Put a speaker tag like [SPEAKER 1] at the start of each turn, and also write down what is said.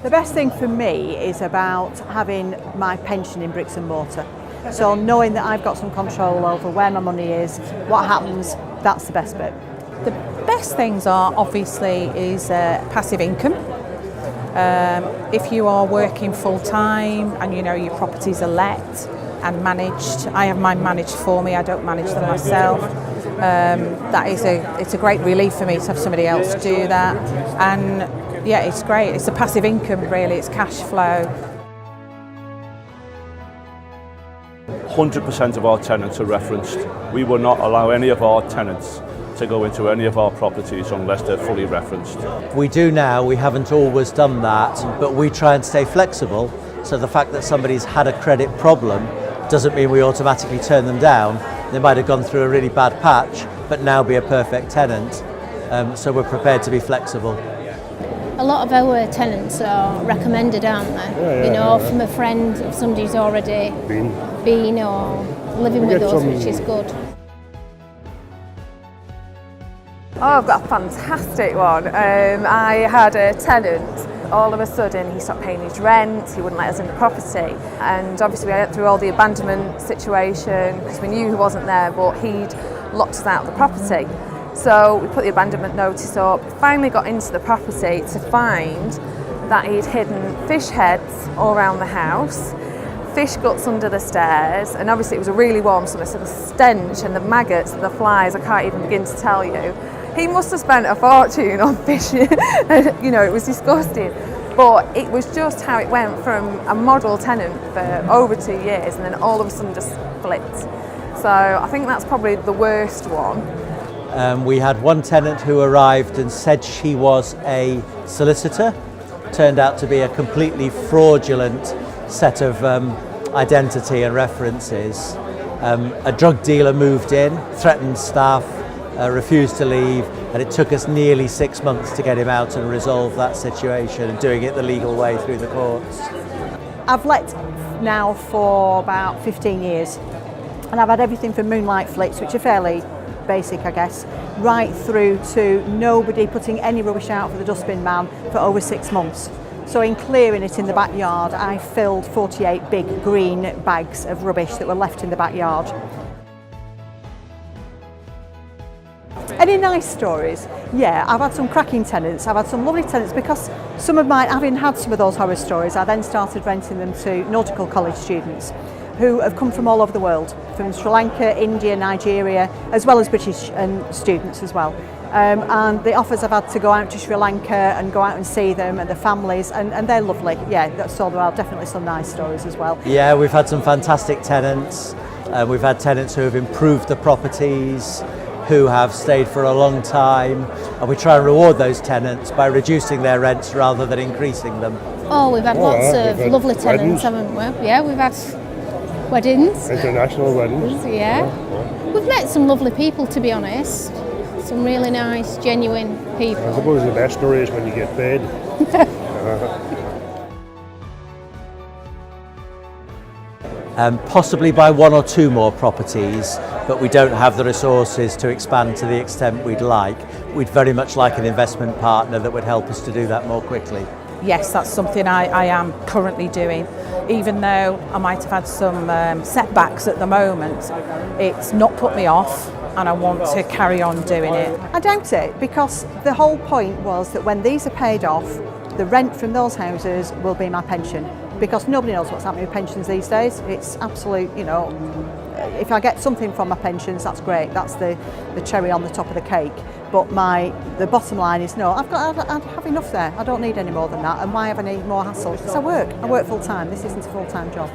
[SPEAKER 1] The best thing for me is about having my pension in bricks and mortar. So knowing that I've got some control over where my money is, what happens, that's the best bit.
[SPEAKER 2] The best things are obviously is passive income. If you are working full time and you know your properties are let and managed, I have mine managed for me, I don't manage them myself. It's a great relief for me to have somebody else do that, and yeah, it's great. It's a passive income really, it's cash flow.
[SPEAKER 3] 100% of our tenants are referenced. We will not allow any of our tenants to go into any of our properties unless they're fully referenced.
[SPEAKER 4] We do now, we haven't always done that, but we try and stay flexible, so the fact that somebody's had a credit problem doesn't mean we automatically turn them down. They might have gone through a really bad patch, but now be a perfect tenant, so we're prepared to be flexible.
[SPEAKER 5] A lot of our tenants are recommended, aren't they? From a friend, if somebody's already been or living with us, which is good.
[SPEAKER 6] Oh, I've got a fantastic one. I had a tenant, all of a sudden he stopped paying his rent, he wouldn't let us in the property, and obviously we went through all the abandonment situation because we knew he wasn't there, but he'd locked us out of the property. So we put the abandonment notice up, finally got into the property to find that he'd hidden fish heads all around the house, fish guts under the stairs, and obviously it was a really warm summer, so the stench and the maggots and the flies, I can't even begin to tell you. He must have spent a fortune on fishing, it was disgusting. But it was just how it went from a model tenant for over 2 years and then all of a sudden just flipped. So I think that's probably the worst one.
[SPEAKER 4] We had one tenant who arrived and said she was a solicitor. Turned out to be a completely fraudulent set of identity and references. A drug dealer moved in, threatened staff, refused to leave, and it took us nearly 6 months to get him out and resolve that situation, and doing it the legal way through the courts.
[SPEAKER 1] I've let now for about 15 years, and I've had everything from moonlight flips, which are fairly basic I guess, right through to nobody putting any rubbish out for the dustbin man for over 6 months. So in clearing it in the backyard, I filled 48 big green bags of rubbish that were left in the backyard. Any nice stories? Yeah, I've had some cracking tenants, I've had some lovely tenants, because having had some of those horror stories, I then started renting them to nautical college students who have come from all over the world, from Sri Lanka, India, Nigeria, as well as British students as well. And the offers I've had to go out to Sri Lanka and go out and see them and the families, and they're lovely. Yeah, so there are definitely some nice stories as well.
[SPEAKER 4] Yeah, we've had some fantastic tenants. We've had tenants who have improved the properties, who have stayed for a long time, and we try and reward those tenants by reducing their rents rather than increasing them.
[SPEAKER 5] Oh, we've had lots of lovely tenants, haven't we? Yeah, we've had weddings.
[SPEAKER 7] International weddings.
[SPEAKER 5] Yeah. We've met some lovely people, to be honest. Some really nice, genuine people.
[SPEAKER 7] I suppose the best story is when you get paid.
[SPEAKER 4] Possibly buy 1 or 2 more properties, but we don't have the resources to expand to the extent we'd like. We'd very much like an investment partner that would help us to do that more quickly.
[SPEAKER 2] Yes, that's something I am currently doing. Even though I might have had some setbacks at the moment, it's not put me off, and I want to carry on doing it.
[SPEAKER 1] I doubt it, because the whole point was that when these are paid off, the rent from those houses will be my pension, because nobody knows what's happening with pensions these days. It's absolute, if I get something from my pensions, that's great. That's the cherry on the top of the cake. But the bottom line is no, I have enough there. I don't need any more than that. And why have I need more hassle? Because I work full time. This isn't a full time job.